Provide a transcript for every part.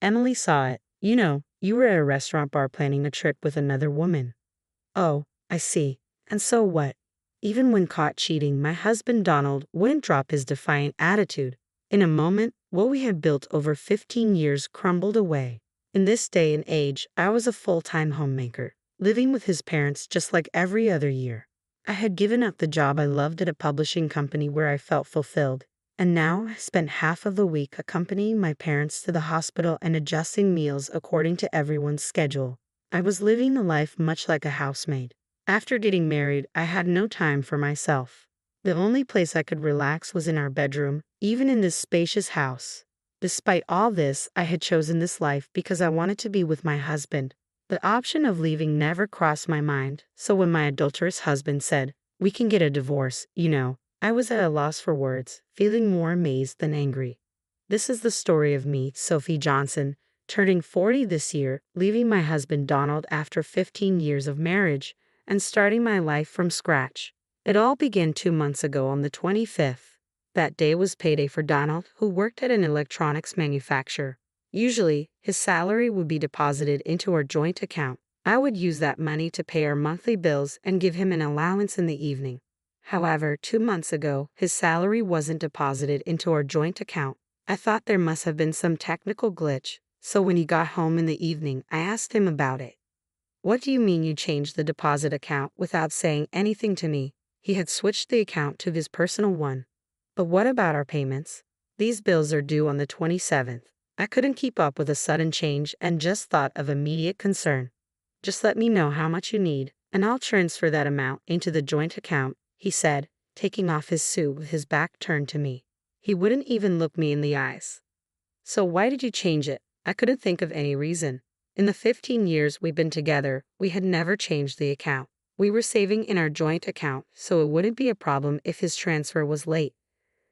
Emily saw it. You were at a restaurant bar planning a trip with another woman. Oh, I see. And so what? Even when caught cheating, my husband Donald wouldn't drop his defiant attitude. In a moment, what we had built over 15 years crumbled away. In this day and age, I was a full-time homemaker, living with his parents just like every other year. I had given up the job I loved at a publishing company where I felt fulfilled, and now I spent half of the week accompanying my parents to the hospital and adjusting meals according to everyone's schedule. I was living a life much like a housemaid. After getting married, I had no time for myself. The only place I could relax was in our bedroom, even in this spacious house. Despite all this, I had chosen this life because I wanted to be with my husband. The option of leaving never crossed my mind, so when my adulterous husband said, "We can get a divorce, I was at a loss for words, feeling more amazed than angry. This is the story of me, Sophie Johnson, turning 40 this year, leaving my husband Donald after 15 years of marriage, and starting my life from scratch. It all began 2 months ago on the 25th. That day was payday for Donald, who worked at an electronics manufacturer. Usually, his salary would be deposited into our joint account. I would use that money to pay our monthly bills and give him an allowance in the evening. However, 2 months ago, his salary wasn't deposited into our joint account. I thought there must have been some technical glitch, so when he got home in the evening, I asked him about it. "What do you mean you changed the deposit account without saying anything to me?" He had switched the account to his personal one. "But what about our payments? These bills are due on the 27th. I couldn't keep up with a sudden change and just thought of immediate concern. "Just let me know how much you need, and I'll transfer that amount into the joint account," he said, taking off his suit with his back turned to me. He wouldn't even look me in the eyes. "So why did you change it?" I couldn't think of any reason. In the 15 years we've been together, we had never changed the account. We were saving in our joint account, so it wouldn't be a problem if his transfer was late.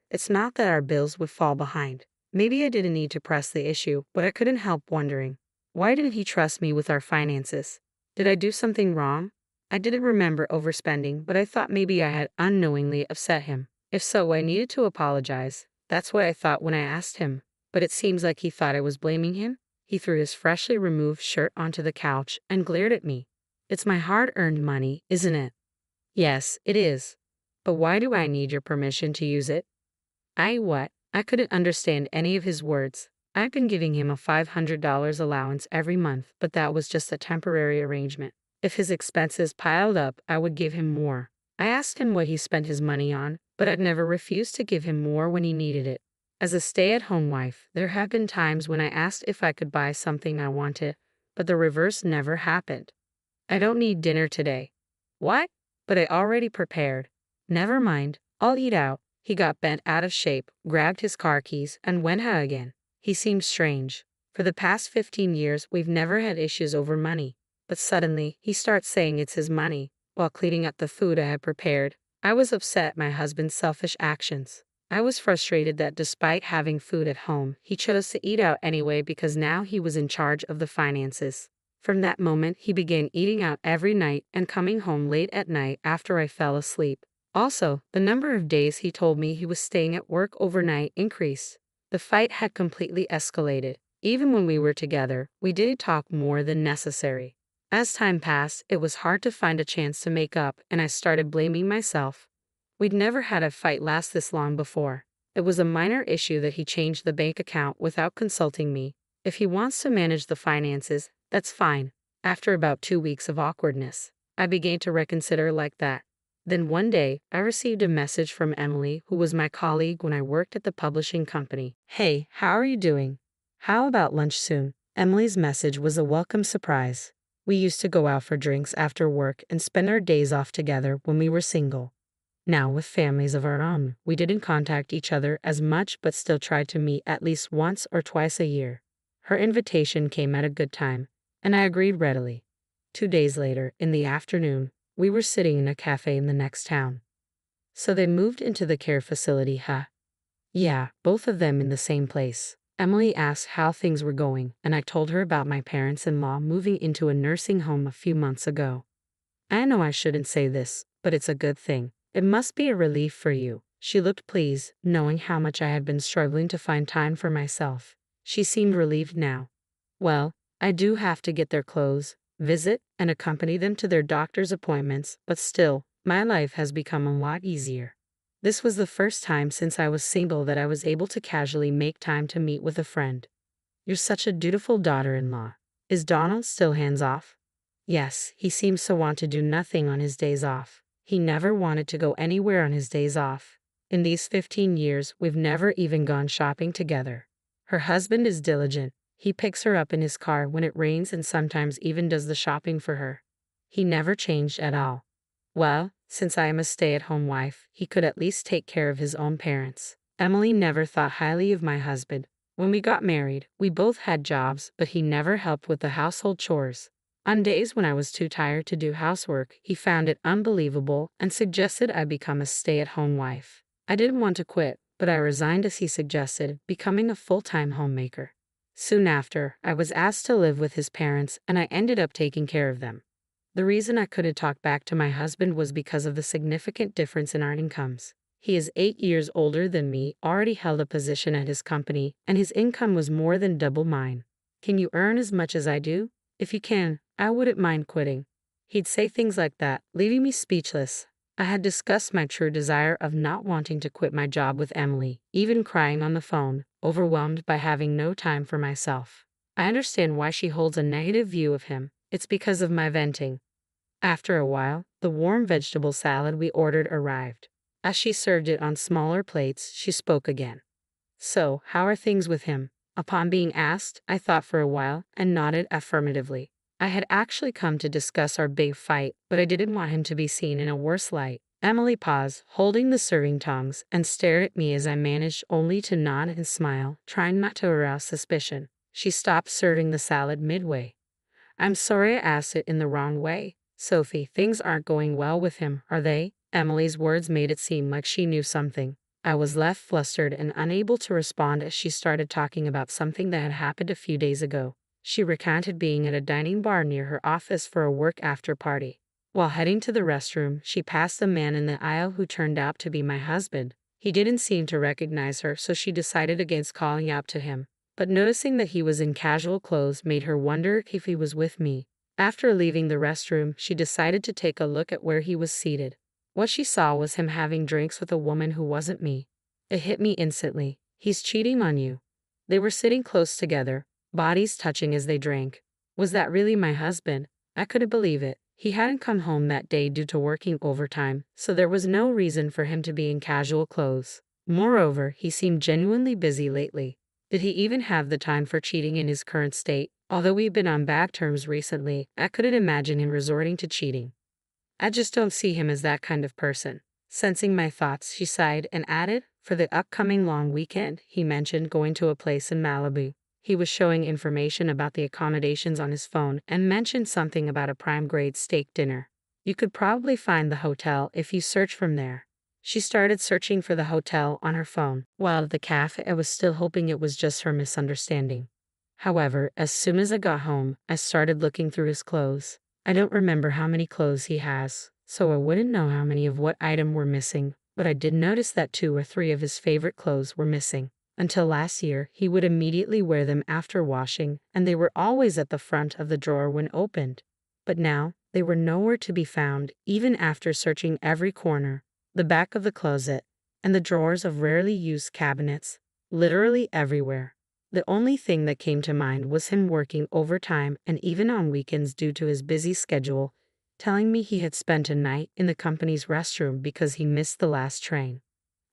It's not that our bills would fall behind. Maybe I didn't need to press the issue, but I couldn't help wondering. Why didn't he trust me with our finances? Did I do something wrong? I didn't remember overspending, but I thought maybe I had unknowingly upset him. If so, I needed to apologize. That's what I thought when I asked him. But it seems like he thought I was blaming him. He threw his freshly removed shirt onto the couch and glared at me. "It's my hard-earned money, isn't it?" "Yes, it is. But why do I need your permission to use it?" What? I couldn't understand any of his words. I've been giving him a $500 allowance every month, but that was just a temporary arrangement. If his expenses piled up, I would give him more. I asked him what he spent his money on, but I'd never refused to give him more when he needed it. As a stay-at-home wife, there have been times when I asked if I could buy something I wanted, but the reverse never happened. "I don't need dinner today." "What?" "But I already prepared." "Never mind, I'll eat out." He got bent out of shape, grabbed his car keys, and went out again. He seemed strange. For the past 15 years, we've never had issues over money. But suddenly, he starts saying it's his money, while cleaning up the food I had prepared. I was upset at my husband's selfish actions. I was frustrated that despite having food at home, he chose to eat out anyway because now he was in charge of the finances. From that moment, he began eating out every night and coming home late at night after I fell asleep. Also, the number of days he told me he was staying at work overnight increased. The fight had completely escalated. Even when we were together, we didn't talk more than necessary. As time passed, it was hard to find a chance to make up, and I started blaming myself. We'd never had a fight last this long before. It was a minor issue that he changed the bank account without consulting me. If he wants to manage the finances, that's fine. After about 2 weeks of awkwardness, I began to reconsider like that. Then one day, I received a message from Emily, who was my colleague when I worked at the publishing company. "Hey, how are you doing? How about lunch soon?" Emily's message was a welcome surprise. We used to go out for drinks after work and spend our days off together when we were single. Now, with families of our own, we didn't contact each other as much but still tried to meet at least once or twice a year. Her invitation came at a good time, and I agreed readily. 2 days later, in the afternoon, we were sitting in a cafe in the next town. "So they moved into the care facility, huh?" "Yeah, both of them in the same place." Emily asked how things were going, and I told her about my parents-in-law moving into a nursing home a few months ago. "I know I shouldn't say this, but it's a good thing. It must be a relief for you." She looked pleased, knowing how much I had been struggling to find time for myself. She seemed relieved now. Well, I do have to get their clothes, visit, and accompany them to their doctor's appointments, but still, my life has become a lot easier. This was the first time since I was single that I was able to casually make time to meet with a friend. You're such a dutiful daughter-in-law. Is Donald still hands-off? Yes, he seems to want to do nothing on his days off. He never wanted to go anywhere on his days off. In these 15 years, we've never even gone shopping together. Her husband is diligent. He picks her up in his car when it rains and sometimes even does the shopping for her. He never changed at all. Well, since I am a stay-at-home wife, he could at least take care of his own parents. Emily never thought highly of my husband. When we got married, we both had jobs, but he never helped with the household chores. On days when I was too tired to do housework, he found it unbelievable and suggested I become a stay-at-home wife. I didn't want to quit, but I resigned as he suggested, becoming a full-time homemaker. Soon after, I was asked to live with his parents, and I ended up taking care of them. The reason I couldn't talk back to my husband was because of the significant difference in our incomes. He is 8 years older than me, already held a position at his company, and his income was more than double mine. Can you earn as much as I do? If you can, I wouldn't mind quitting. He'd say things like that, leaving me speechless. I had discussed my true desire of not wanting to quit my job with Emily, even crying on the phone, overwhelmed by having no time for myself. I understand why she holds a negative view of him. It's because of my venting. After a while, the warm vegetable salad we ordered arrived. As she served it on smaller plates, she spoke again. So, how are things with him? Upon being asked, I thought for a while and nodded affirmatively. I had actually come to discuss our big fight, but I didn't want him to be seen in a worse light. Emily paused, holding the serving tongs, and stared at me as I managed only to nod and smile, trying not to arouse suspicion. She stopped serving the salad midway. I'm sorry I asked it in the wrong way. Sophie, things aren't going well with him, are they? Emily's words made it seem like she knew something. I was left flustered and unable to respond as she started talking about something that had happened a few days ago. She recounted being at a dining bar near her office for a work after party. While heading to the restroom, she passed a man in the aisle who turned out to be my husband. He didn't seem to recognize her, so she decided against calling out to him. But noticing that he was in casual clothes made her wonder if he was with me. After leaving the restroom, she decided to take a look at where he was seated. What she saw was him having drinks with a woman who wasn't me. It hit me instantly. He's cheating on you. They were sitting close together, bodies touching as they drank. Was that really my husband? I couldn't believe it. He hadn't come home that day due to working overtime, so there was no reason for him to be in casual clothes. Moreover, he seemed genuinely busy lately. Did he even have the time for cheating in his current state? Although we've been on bad terms recently, I couldn't imagine him resorting to cheating. I just don't see him as that kind of person. Sensing my thoughts, she sighed and added, for the upcoming long weekend, he mentioned going to a place in Malibu. He was showing information about the accommodations on his phone and mentioned something about a prime-grade steak dinner. You could probably find the hotel if you search from there. She started searching for the hotel on her phone, while at the cafe I was still hoping it was just her misunderstanding. However, as soon as I got home, I started looking through his clothes. I don't remember how many clothes he has, so I wouldn't know how many of what item were missing, but I did notice that 2 or 3 of his favorite clothes were missing. Until last year, he would immediately wear them after washing, and they were always at the front of the drawer when opened. But now, they were nowhere to be found, even after searching every corner, the back of the closet, and the drawers of rarely used cabinets, literally everywhere. The only thing that came to mind was him working overtime and even on weekends due to his busy schedule, telling me he had spent a night in the company's restroom because he missed the last train.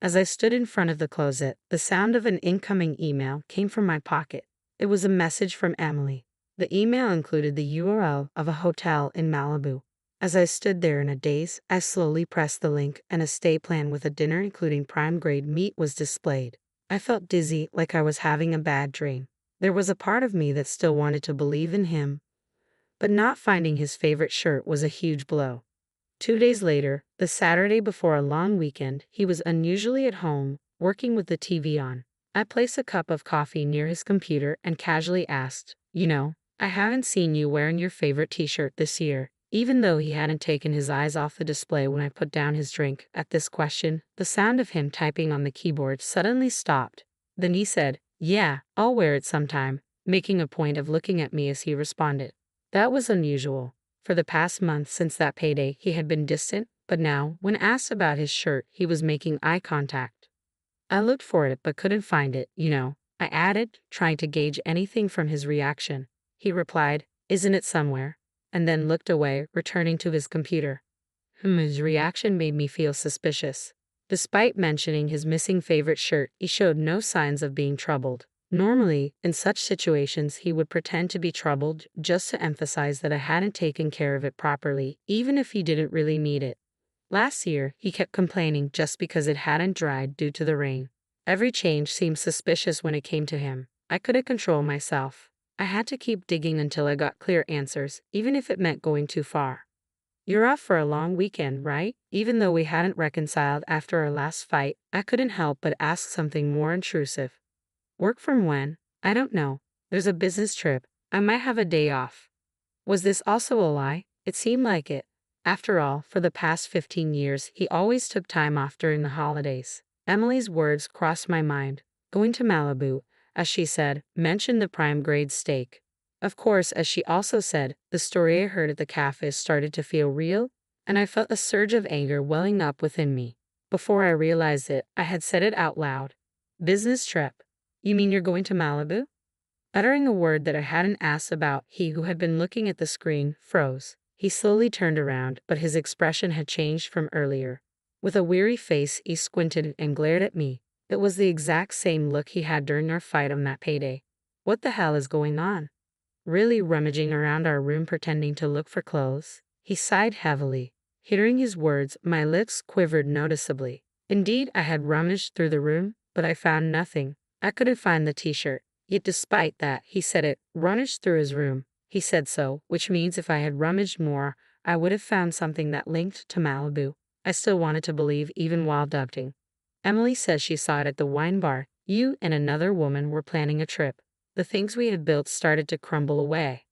As I stood in front of the closet, the sound of an incoming email came from my pocket. It was a message from Emily. The email included the URL of a hotel in Malibu. As I stood there in a daze, I slowly pressed the link and a stay plan with a dinner including prime-grade meat was displayed. I felt dizzy, like I was having a bad dream. There was a part of me that still wanted to believe in him, but not finding his favorite shirt was a huge blow. 2 days later, the Saturday before a long weekend, he was unusually at home, working with the TV on. I placed a cup of coffee near his computer and casually asked, I haven't seen you wearing your favorite t-shirt this year. Even though he hadn't taken his eyes off the display when I put down his drink, at this question, the sound of him typing on the keyboard suddenly stopped. Then he said, "Yeah, I'll wear it sometime. making a point of looking at me as he responded. That was unusual. For the past month since that payday, he had been distant, but now, when asked about his shirt, he was making eye contact. I looked for it but couldn't find it, I added, trying to gauge anything from his reaction. He replied, "Isn't it somewhere?" and then looked away, returning to his computer. His reaction made me feel suspicious. Despite mentioning his missing favorite shirt, he showed no signs of being troubled. Normally, in such situations, he would pretend to be troubled just to emphasize that I hadn't taken care of it properly, even if he didn't really need it. Last year, he kept complaining just because it hadn't dried due to the rain. Every change seemed suspicious when it came to him. I couldn't control myself. I had to keep digging until I got clear answers, even if it meant going too far. "You're off for a long weekend, right?" Even though we hadn't reconciled after our last fight, I couldn't help but ask something more intrusive. "Work from when?" "I don't know. There's a business trip. I might have a day off." Was this also a lie? It seemed like it. After all, for the past 15 years, he always took time off during the holidays. Emily's words crossed my mind. Going to Malibu, as she said, mentioned the prime grade steak. Of course, as she also said, the story I heard at the cafe started to feel real, and I felt a surge of anger welling up within me. Before I realized it, I had said it out loud. "Business trip? You mean you're going to Malibu?" Uttering a word that I hadn't asked about, he who had been looking at the screen froze. He slowly turned around, but his expression had changed from earlier. With a weary face, he squinted and glared at me. It was the exact same look he had during our fight on that payday. "What the hell is going on?" Really rummaging around our room pretending to look for clothes? He sighed heavily. Hearing his words, my lips quivered noticeably. Indeed, I had rummaged through the room, but I found nothing. I couldn't find the t-shirt. Yet despite that, he said it, rummaged through his room. He said so, which means if I had rummaged more, I would have found something that linked to Malibu. I still wanted to believe even while doubting. "Emily says she saw it at the wine bar. You and another woman were planning a trip." The things we had built started to crumble away.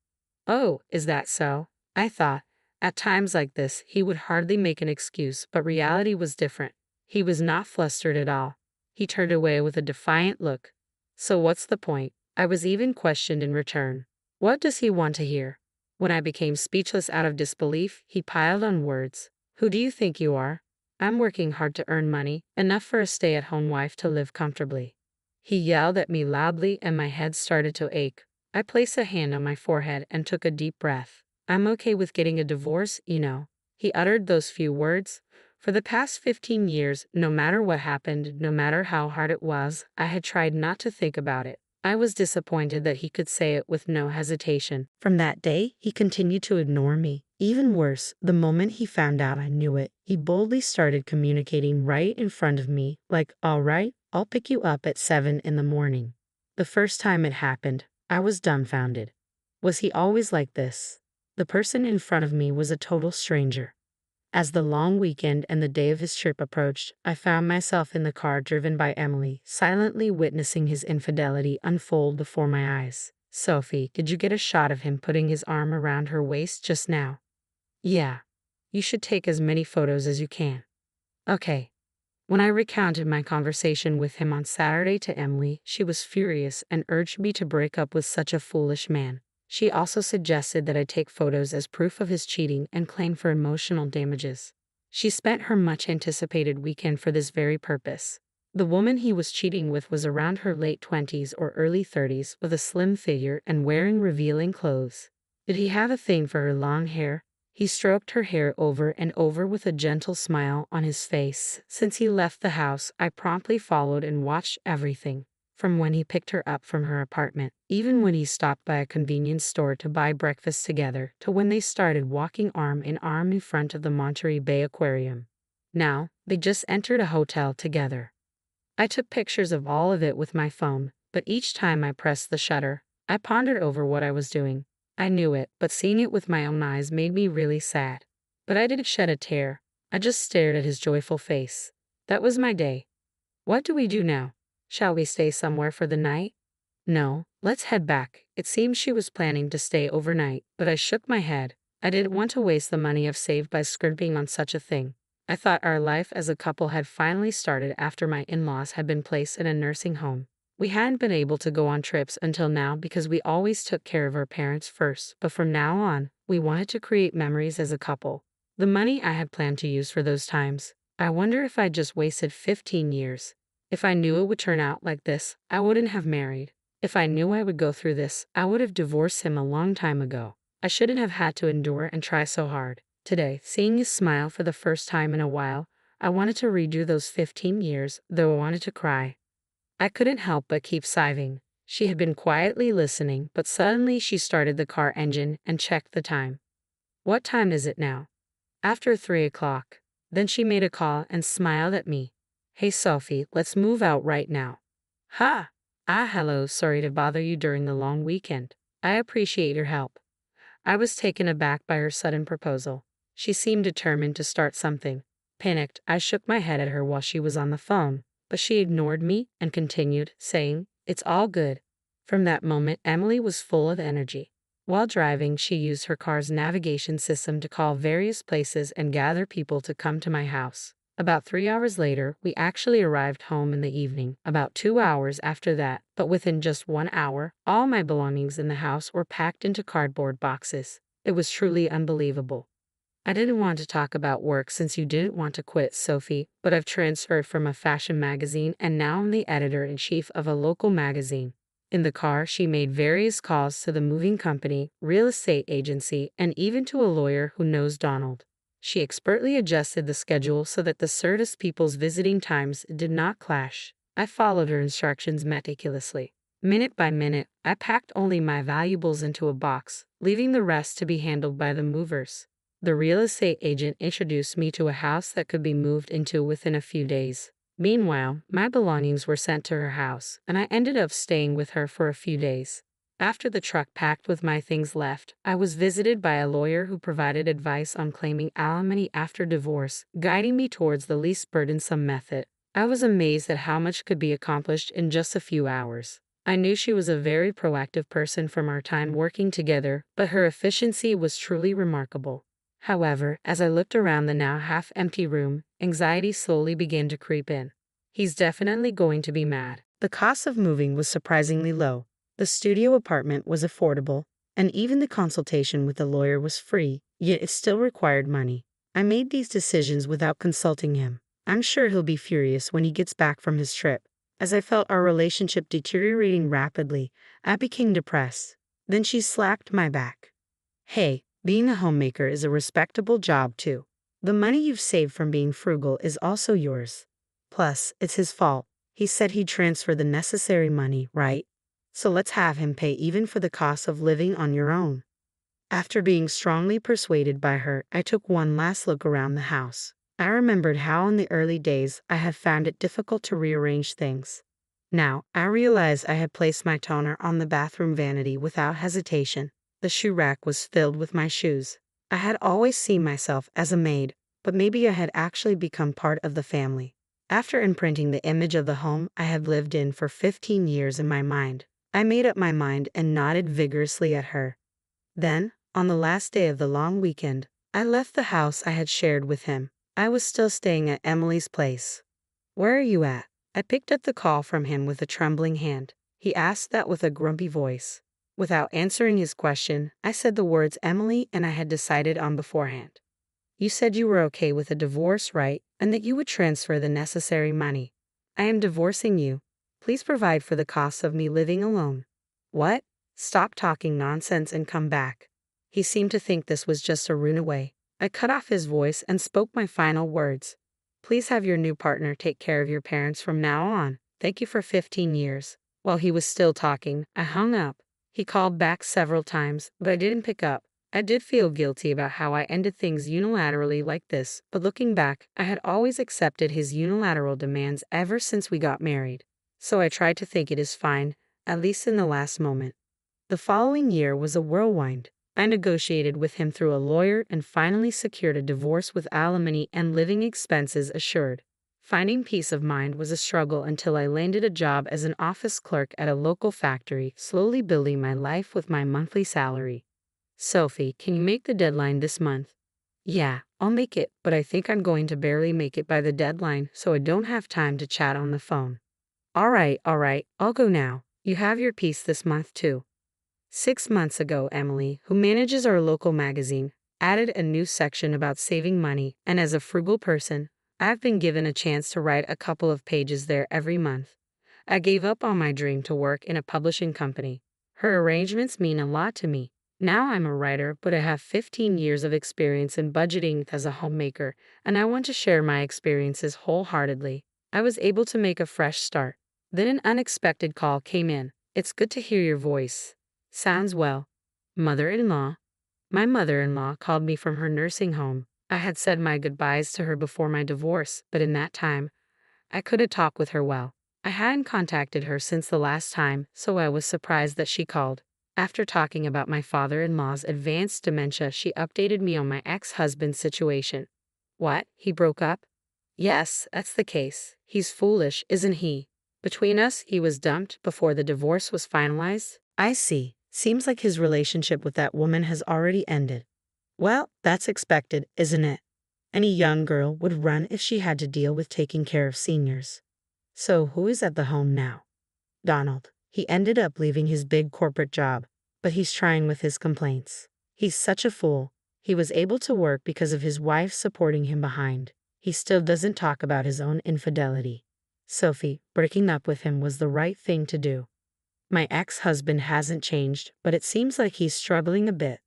"Oh, is that so?" I thought. At times like this, he would hardly make an excuse, but reality was different. He was not flustered at all. He turned away with a defiant look. "So what's the point?" I was even questioned in return. What does he want to hear? When I became speechless out of disbelief, he piled on words. "Who do you think you are? I'm working hard to earn money, enough for a stay-at-home wife to live comfortably." He yelled at me loudly and my head started to ache. I placed a hand on my forehead and took a deep breath. "I'm okay with getting a divorce, He uttered those few words. For the past 15 years, no matter what happened, no matter how hard it was, I had tried not to think about it. I was disappointed that he could say it with no hesitation. From that day, he continued to ignore me. Even worse, the moment he found out I knew it, he boldly started communicating right in front of me, like, "All right, I'll pick you up at 7 in the morning." The first time it happened, I was dumbfounded. Was he always like this? The person in front of me was a total stranger. As the long weekend and the day of his trip approached, I found myself in the car driven by Emily, silently witnessing his infidelity unfold before my eyes. "Sophie, did you get a shot of him putting his arm around her waist just now?" "Yeah. You should take as many photos as you can." "Okay." When I recounted my conversation with him on Saturday to Emily, she was furious and urged me to break up with such a foolish man. She also suggested that I take photos as proof of his cheating and claim for emotional damages. She spent her much-anticipated weekend for this very purpose. The woman he was cheating with was around her late 20s or early 30s, with a slim figure and wearing revealing clothes. Did he have a thing for her long hair? He stroked her hair over and over with a gentle smile on his face. Since he left the house, I promptly followed and watched everything. From when he picked her up from her apartment, even when he stopped by a convenience store to buy breakfast together, to when they started walking arm in arm in front of the Monterey Bay Aquarium. Now, they just entered a hotel together. I took pictures of all of it with my phone, but each time I pressed the shutter, I pondered over what I was doing. I knew it, but seeing it with my own eyes made me really sad. But I didn't shed a tear. I just stared at his joyful face. That was my day. What do we do now? Shall we stay somewhere for the night? No, let's head back. It seemed she was planning to stay overnight, but I shook my head. I didn't want to waste the money I've saved by scrimping on such a thing. I thought our life as a couple had finally started after my in-laws had been placed in a nursing home. We hadn't been able to go on trips until now because we always took care of our parents first, but from now on, we wanted to create memories as a couple. The money I had planned to use for those times, I wonder if I'd just wasted 15 years. If I knew it would turn out like this, I wouldn't have married. If I knew I would go through this, I would have divorced him a long time ago. I shouldn't have had to endure and try so hard. Today, seeing you smile for the first time in a while, I wanted to redo those 15 years, though I wanted to cry. I couldn't help but keep sighing. She had been quietly listening, but suddenly she started the car engine and checked the time. What time is it now? After 3 o'clock. Then she made a call and smiled at me. Hey Sophie, let's move out right now. Ha! Hello, sorry to bother you during the long weekend. I appreciate your help. I was taken aback by her sudden proposal. She seemed determined to start something. Panicked, I shook my head at her while she was on the phone, but she ignored me and continued, saying, "It's all good." From that moment, Emily was full of energy. While driving, she used her car's navigation system to call various places and gather people to come to my house. About 3 hours later, we actually arrived home in the evening, about 2 hours after that, but within just 1 hour, all my belongings in the house were packed into cardboard boxes. It was truly unbelievable. I didn't want to talk about work since you didn't want to quit, Sophie, but I've transferred from a fashion magazine and now I'm the editor-in-chief of a local magazine. In the car, she made various calls to the moving company, real estate agency, and even to a lawyer who knows Donald. She expertly adjusted the schedule so that the Certus people's visiting times did not clash. I followed her instructions meticulously. Minute by minute, I packed only my valuables into a box, leaving the rest to be handled by the movers. The real estate agent introduced me to a house that could be moved into within a few days. Meanwhile, my belongings were sent to her house, and I ended up staying with her for a few days. After the truck packed with my things left, I was visited by a lawyer who provided advice on claiming alimony after divorce, guiding me towards the least burdensome method. I was amazed at how much could be accomplished in just a few hours. I knew she was a very proactive person from our time working together, but her efficiency was truly remarkable. However, as I looked around the now half-empty room, anxiety slowly began to creep in. He's definitely going to be mad. The cost of moving was surprisingly low. The studio apartment was affordable, and even the consultation with the lawyer was free, yet it still required money. I made these decisions without consulting him. I'm sure he'll be furious when he gets back from his trip. As I felt our relationship deteriorating rapidly, I became depressed. Then she slapped my back. Hey, being a homemaker is a respectable job too. The money you've saved from being frugal is also yours. Plus, it's his fault. He said he'd transfer the necessary money, right? So let's have him pay even for the cost of living on your own. After being strongly persuaded by her, I took one last look around the house. I remembered how in the early days I had found it difficult to rearrange things. Now, I realized I had placed my toner on the bathroom vanity without hesitation. The shoe rack was filled with my shoes. I had always seen myself as a maid, but maybe I had actually become part of the family. After imprinting the image of the home I had lived in for 15 years in my mind, I made up my mind and nodded vigorously at her. Then, on the last day of the long weekend, I left the house I had shared with him. I was still staying at Emily's place. "Where are you at?" I picked up the call from him with a trembling hand. He asked that with a grumpy voice. Without answering his question, I said the words Emily and I had decided on beforehand. "You said you were okay with a divorce, right? And that you would transfer the necessary money. I am divorcing you. Please provide for the costs of me living alone." "What? Stop talking nonsense and come back." He seemed to think this was just a runaway. I cut off his voice and spoke my final words. "Please have your new partner take care of your parents from now on. Thank you for 15 years. While he was still talking, I hung up. He called back several times, but I didn't pick up. I did feel guilty about how I ended things unilaterally like this, but looking back, I had always accepted his unilateral demands ever since we got married. So I tried to think it is fine, at least in the last moment. The following year was a whirlwind. I negotiated with him through a lawyer and finally secured a divorce with alimony and living expenses assured. Finding peace of mind was a struggle until I landed a job as an office clerk at a local factory, slowly building my life with my monthly salary. "Sophie, can you make the deadline this month?" "Yeah, I'll make it, but I think I'm going to barely make it by the deadline, so I don't have time to chat on the phone." All right, I'll go now. You have your piece this month too. 6 months ago, Emily, who manages our local magazine, added a new section about saving money, and as a frugal person, I've been given a chance to write a couple of pages there every month. I gave up on my dream to work in a publishing company. Her arrangements mean a lot to me. Now I'm a writer, but I have 15 years of experience in budgeting as a homemaker, and I want to share my experiences wholeheartedly. I was able to make a fresh start. Then an unexpected call came in. It's good to hear your voice. Sounds well. Mother-in-law. My mother-in-law called me from her nursing home. I had said my goodbyes to her before my divorce, but in that time, I couldn't talk with her well. I hadn't contacted her since the last time, so I was surprised that she called. After talking about my father-in-law's advanced dementia, she updated me on my ex-husband's situation. What? He broke up? Yes, that's the case. He's foolish, isn't he? Between us, he was dumped before the divorce was finalized. I see. Seems like his relationship with that woman has already ended. Well, that's expected, isn't it? Any young girl would run if she had to deal with taking care of seniors. So who is at the home now? Donald. He ended up leaving his big corporate job, but he's trying with his complaints. He's such a fool. He was able to work because of his wife supporting him behind. He still doesn't talk about his own infidelity. Sophie, breaking up with him was the right thing to do. My ex-husband hasn't changed, but it seems like he's struggling a bit.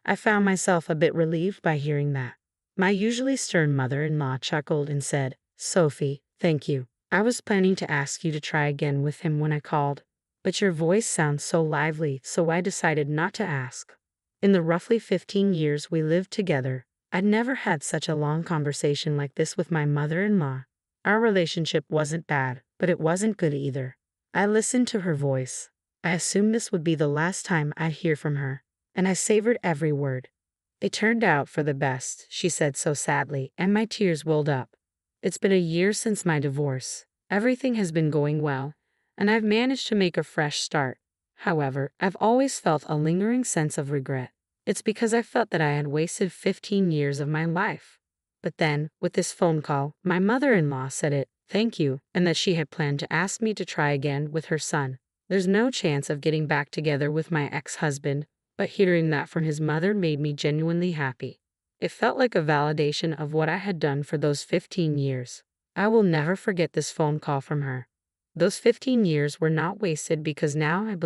I found myself a bit relieved by hearing that. My usually stern mother-in-law chuckled and said, Sophie, thank you. I was planning to ask you to try again with him when I called, but your voice sounds so lively, so I decided not to ask. In the roughly 15 years we lived together, I'd never had such a long conversation like this with my mother-in-law. Our relationship wasn't bad, but it wasn't good either. I listened to her voice. I assumed this would be the last time I'd hear from her, and I savored every word. It turned out for the best, she said so sadly, and my tears welled up. It's been a year since my divorce. Everything has been going well, and I've managed to make a fresh start. However, I've always felt a lingering sense of regret. It's because I felt that I had wasted 15 years of my life. But then, with this phone call, my mother-in-law said it, thank you, and that she had planned to ask me to try again with her son. There's no chance of getting back together with my ex-husband, but hearing that from his mother made me genuinely happy. It felt like a validation of what I had done for those 15 years. I will never forget this phone call from her. Those 15 years were not wasted because now I believe